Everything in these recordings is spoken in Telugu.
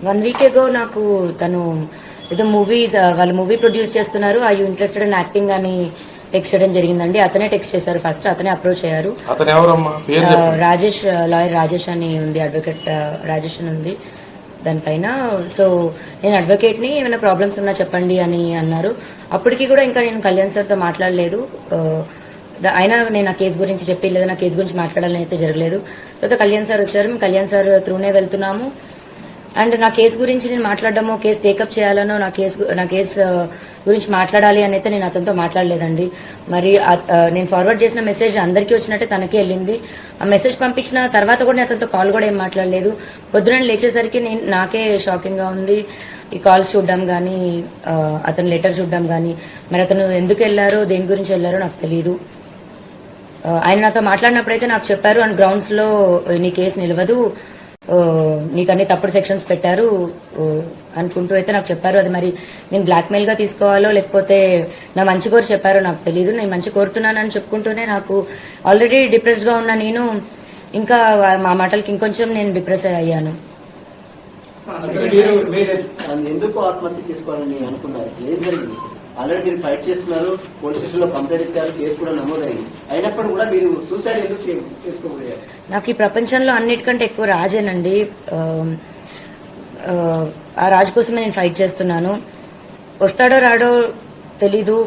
1 week ago నాకు తను ఏదో మూవీ వాళ్ళు మూవీ ప్రొడ్యూస్ చేస్తున్నారు, I you interested in acting అని టెక్స్ట్ చేయడం జరిగిందండి. అతనే టెక్స్ట్ చేశారు, ఫస్ట్ అతనే అప్రోచ్ అయ్యారు. రాజేష్, లాయర్ రాజేష్ అని ఉంది, అడ్వకేట్ రాజేష్ అని ఉంది దానిపైన. సో నేను అడ్వకేట్ ని, ఏమైనా ప్రాబ్లమ్స్ ఉన్నా చెప్పండి అని అన్నారు. అప్పటికి కూడా ఇంకా నేను కళ్యాణ్ సార్ తో మాట్లాడలేదు. అయినా నేను ఆ కేసు గురించి చెప్పి లేదా నా కేసు గురించి మాట్లాడాలని అయితే జరగలేదు. తర్వాత కళ్యాణ్ సార్ వచ్చారు, మేము కళ్యాణ్ సార్ త్రూనే వెళ్తున్నాము. అండ్ నా కేసు గురించి నేను మాట్లాడడమో, కేసు టేకప్ చేయాలనో, నా కేసు గురించి మాట్లాడాలి అని అయితే నేను అతనితో మాట్లాడలేదండి. మరి నేను ఫార్వర్డ్ చేసిన మెసేజ్ అందరికీ వచ్చినట్టే తనకే వెళ్ళింది. ఆ మెసేజ్ పంపించిన తర్వాత కూడా నేను అతనితో కాల్ కూడా ఏం మాట్లాడలేదు. పొద్దున లేచేసరికి నాకే షాకింగ్ గా ఉంది ఈ కాల్స్ చూడడం కానీ, అతను లెటర్ చూడడం కానీ. మరి అతను ఎందుకు వెళ్లారో, దేని గురించి వెళ్లారో నాకు తెలియదు. ఆయన నాతో మాట్లాడినప్పుడైతే నాకు చెప్పారు, అండ్ గ్రౌండ్స్ లో నీ కేసు నిలవదు, నీకు అన్ని తప్పుడు సెక్షన్స్ పెట్టారు అనుకుంటూ అయితే నాకు చెప్పారు. అది మరి నేను బ్లాక్ మెయిల్ గా తీసుకోవాలో లేకపోతే నా మంచి కోరు చెప్పారో నాకు తెలియదు. నేను మంచి కోరుతున్నానని చెప్పుకుంటూనే నాకు ఆల్రెడీ డిప్రెస్డ్ గా ఉన్న నేను ఇంకా మా మాటలకి ఇంకొంచెం నేను డిప్రెస్ అయ్యాను. ఎందుకు ఆత్మహత్య చేసుకోవాలని అనుకున్నారు? ఏం జరిగింది? ఆల్రెడీ మీరు ఫైట్ చేస్తున్నారు, పోలీస్ స్టేషన్ లో కంప్లైంట్ ఇచ్చారు, కేసు కూడా నమోదైంది. అయినప్పుడు కూడా మీరు సూసైడ్ ఎందుకు చేసుకోబోయారు? నాకు ఈ ప్రపంచంలో అన్నిటికంటే ఎక్కువ రాజేనండి. ఆ రాజు కోసమే నేను ఫైట్ చేస్తున్నాను. వస్తాడో రాడో తెలీదు,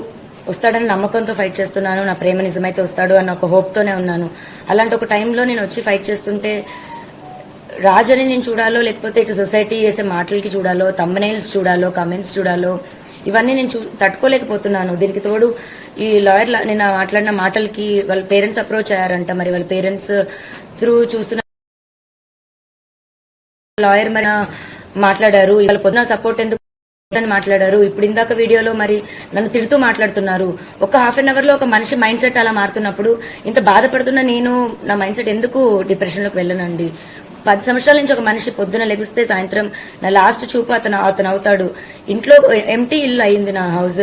వస్తాడని నమ్మకంతో ఫైట్ చేస్తున్నాను. నా ప్రేమ నిజమైతే వస్తాడు అన్న ఒక హోప్ తోనే ఉన్నాను. అలాంటి ఒక టైంలో నేను వచ్చి ఫైట్ చేస్తుంటే రాజని నేను చూడాలో, లేకపోతే ఇటు సొసైటీ చేసే మాటలకి చూడాలో, థంబ్నెయిల్స్ చూడాలో, కమెంట్స్ చూడాలో, ఇవన్నీ నేను తట్టుకోలేకపోతున్నాను. దీనికి తోడు ఈ లాయర్ నేను మాట్లాడిన మాటలకి వాళ్ళ పేరెంట్స్ అప్రోచ్ అయ్యారంట. మరి వాళ్ళ పేరెంట్స్ త్రూ చూస్తున్న లాయర్ మరి మాట్లాడారు, వాళ్ళ పొద్దున సపోర్ట్ ఎందుకు అని మాట్లాడారు. ఇప్పుడు ఇందాక వీడియోలో మరి నన్ను తిడుతూ మాట్లాడుతున్నారు. ఒక ½ లో ఒక మనిషి మైండ్ సెట్ అలా మారుతున్నప్పుడు ఇంత బాధపడుతున్న నేను నా మైండ్ సెట్ ఎందుకు డిప్రెషన్ లోకి వెళ్ళనండి? 10 సంవత్సరాల నుంచి ఒక మనిషి పొద్దున లెగిస్తే సాయంత్రం నా లాస్ట్ చూపు అతను అవుతాడు. ఇంట్లో ఎంటీ ఇల్లు అయింది నా హౌస్.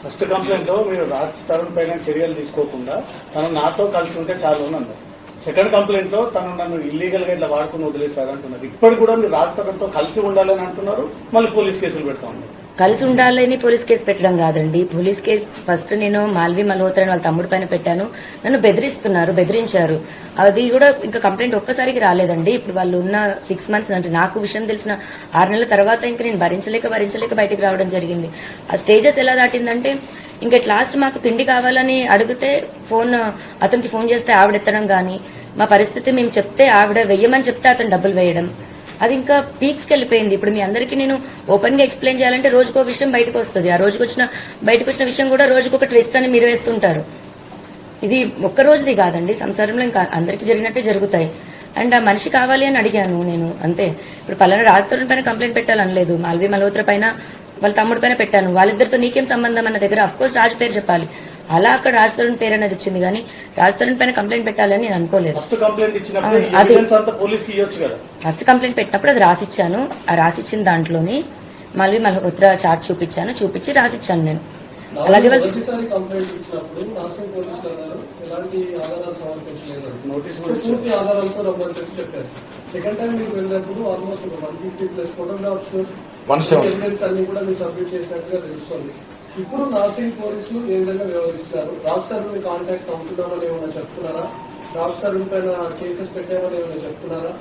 ఫస్ట్ కంప్లైంట్ లో మీరు రాజ్ తరుణ్ పైన చర్యలు తీసుకోకుండా తను నాతో కలిసి ఉంటే చాలు అని అన్నారు. సెకండ్ కంప్లైంట్ లో తను నన్ను ఇల్లీగల్ గా ఇట్లా వాడుకుని వదిలేశారు అంటున్నారు. ఇప్పుడు కూడా మీరు రాజ్ తరుణ్ తో కలిసి ఉండాలని అంటున్నారు, మళ్ళీ పోలీస్ కేసులు పెడతా ఉన్నారు. కలిసి ఉండాలని పోలీస్ కేసు పెట్టడం కాదండి. పోలీస్ కేసు ఫస్ట్ నేను మాల్వి మల్హోత్రా వాళ్ళ తమ్ముడి పైన పెట్టాను. నన్ను బెదిరించారు. అది కూడా ఇంకా కంప్లైంట్ ఒక్కసారికి రాలేదండి. ఇప్పుడు వాళ్ళు ఉన్న 6 months అంటే నాకు విషయం తెలిసిన 6 నెలల తర్వాత ఇంకా నేను భరించలేక బయటికి రావడం జరిగింది. ఆ స్టేజెస్ ఎలా దాటిందంటే ఇంకా లాస్ట్ మాకు తిండి కావాలని అడిగితే అతనికి ఫోన్ చేస్తే ఆవిడ ఎత్తడం గానీ, మా పరిస్థితి మేము చెప్తే ఆవిడ వెయ్యమని చెప్తే అతను డబ్బులు వేయడం, అది ఇంకా పీక్స్కి వెళ్ళిపోయింది. ఇప్పుడు మీ అందరికీ నేను ఓపెన్ గా ఎక్స్ప్లెయిన్ చేయాలంటే రోజుకో విషయం బయటకు వస్తుంది. ఆ బయటకు వచ్చిన విషయం కూడా రోజుకొక ట్విస్ట్ అని మీరు వేస్తుంటారు. ఇది ఒక్క రోజుది కాదండి, సంసారంలో ఇంకా అందరికీ జరిగినట్టే జరుగుతాయి. అండ్ ఆ మనిషి కావాలి అని అడిగాను నేను, అంతే. ఇప్పుడు పలానా రాజ్ తరుణ్ పైన కంప్లైంట్ పెట్టాలనలేదు, మాల్వి మల్హోత్రా పైన వాళ్ళ తమ్ముడి పైన పెట్టాను. వాళ్ళిద్దరితో నీకేం సంబంధం అన్న దగ్గర అఫ్కోర్స్ రాజ్ పేరు చెప్పాలి. అలా అక్కడ రాజ్ తరుణ్ పేరు అనేది వచ్చింది, కానీ రాజ్ తరుణ్ పైన కంప్లైంట్ పెట్టాలని నేను అనుకోలేదు. ఫస్ట్ కంప్లైంట్ పెట్టినప్పుడు అది రాసిచ్చాను. ఆ రాసిచ్చిన దాంట్లోని మాల్వి మల్హోత్రా చార్ట్ చూపించి రాసిచ్చాను నేను. అలాగే సెకండ్ టైం మీకు వెళ్ళినప్పుడు ఆల్మోస్ట్ 150+ ఫోటోగ్రాఫ్స్ అన్ని కూడా మీరు సబ్మిట్ చేసినట్టుగా తెలుస్తుంది. ఇప్పుడు నార్సింగ్ పోలీసులు ఏ విధంగా వ్యవహరిస్తున్నారు? రాజ్ తరుణ్ కాంటాక్ట్ అవుతున్నామని ఏమైనా చెప్తున్నారా? రాజ్ తరుణ్ పైన కేసెస్ పెట్టామని ఏమైనా చెప్తున్నారా?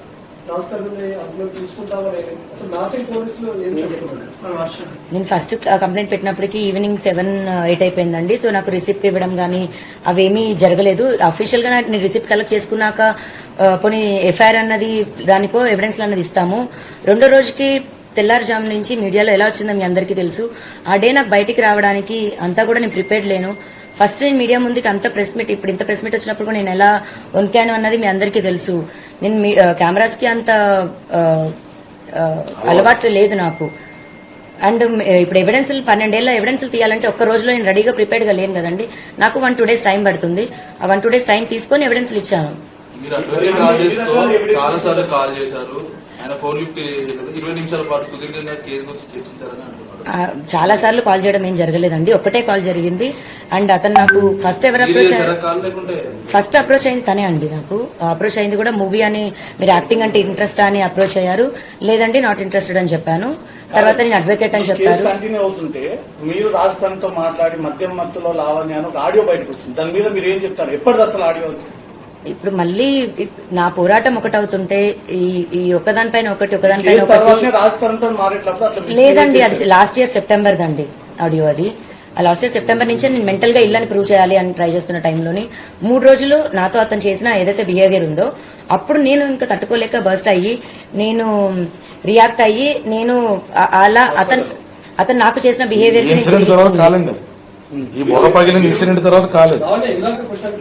రాజ్ తరుణ్ అందులో తీసుకుంటామని అసలు నార్సింగ్ పోలీసులు ఏం చెప్తున్నారు? నేను ఫస్ట్ కంప్లైంట్ పెట్టినప్పటికీ ఈవినింగ్ 7-8 అయిపోయిందండి. సో నాకు రిసిప్ట్ ఇవ్వడం కానీ అవేమీ జరగలేదు. అఫీషియల్ గా నేను రిసిప్ట్ కలెక్ట్ చేసుకున్నాక కొన్ని ఎఫ్ఐఆర్ అన్నది దానికో ఎవిడెన్స్ అన్నది ఇస్తాము. రెండో రోజుకి తెల్లారుజాము నుంచి మీడియాలో ఎలా వచ్చిందో మీ అందరికీ తెలుసు. ఆ డే నాకు బయటికి రావడానికి అంతా కూడా నేను ప్రిపేర్డ్ లేను. ఫస్ట్ నేను మీడియా ముందుకి అంత ప్రెస్ మీట్, ఇప్పుడు ఇంత ప్రెస్ మీట్ వచ్చినప్పుడు కూడా నేను ఎలా వణికాను అన్నది మీ అందరికీ తెలుసు. నేను కెమెరాస్ కి అంత అలవాటు లేదు నాకు. అండ్ ఇప్పుడు ఎవిడెన్స్లు 12 ఏళ్ల ఎవిడెన్స్లు తీయాలంటే ఒక్క రోజులో నేను రెడీగా ప్రిపేర్డ్ గా లేను కదండి. నాకు 1-2 days టైం పడుతుంది. ఆ 1-2 days టైం తీసుకొని ఎవిడెన్స్లు ఇచ్చాను. ఆయన 20 నిమిషాల పాటు సుదీర్ఘంగా కేసు గురించి చర్చించారని అంటున్నారు. చాలా సార్లు కాల్ చేయడం ఏం జరగలేదండి, ఒకటే కాల్ జరిగింది. అండ్ అతను నాకు ఫస్ట్ ఎవరు అప్రోచ్ ఫస్ట్ అప్రోచ్ అయింది తనే అండి. నాకు అప్రోచ్ అయింది కూడా మూవీ అని, మీరు యాక్టింగ్ అంటే ఇంట్రెస్ట్ అని అప్రోచ్ అయ్యారు. లేదండి నాట్ ఇంట్రెస్టెడ్ అని చెప్పాను. తర్వాత నేను అడ్వకేట్ అని చెప్పారు. కంటిన్యూ అవుతుంటే మీరు రాజస్థాన్తో మాట్లాడి మధ్యలో లావణ్య అని ఒక ఆడియో బయటకు వచ్చింది. దాని మీద మీరు ఏం చెప్తారు? ఎప్పటిది అసలు ఆడియో? ఇప్పుడు మళ్ళీ నా పోరాటం ఒకటవుతుంటే ఈ ఒకదానిపైన ఒకటి రాజస్థాన్తో మారేటప్పుడు అట్లా లేదండి, అది లాస్ట్ ఇయర్ సెప్టెంబర్ దండి ఆడియో. అది లాస్ట్ ఇయర్ సెప్టెంబర్ నుంచే నేను మెంటల్ గా ఇల్లని ప్రూవ్ చేయాలి అని ట్రై చేస్తున్న టైంలోని 3 రోజులు నాతో అతను చేసిన ఏదైతే బిహేవియర్ ఉందో అప్పుడు నేను ఇంకా తట్టుకోలేక బర్స్ట్ అయ్యి నేను రియాక్ట్ అయ్యి నేను అలా అతను నాకు చేసిన బిహేవియర్ ఈ బొగ పగిలిన ఇన్సిడెంట్ తర్వాత కాలేదు. ఇలాంటి క్వశ్చన్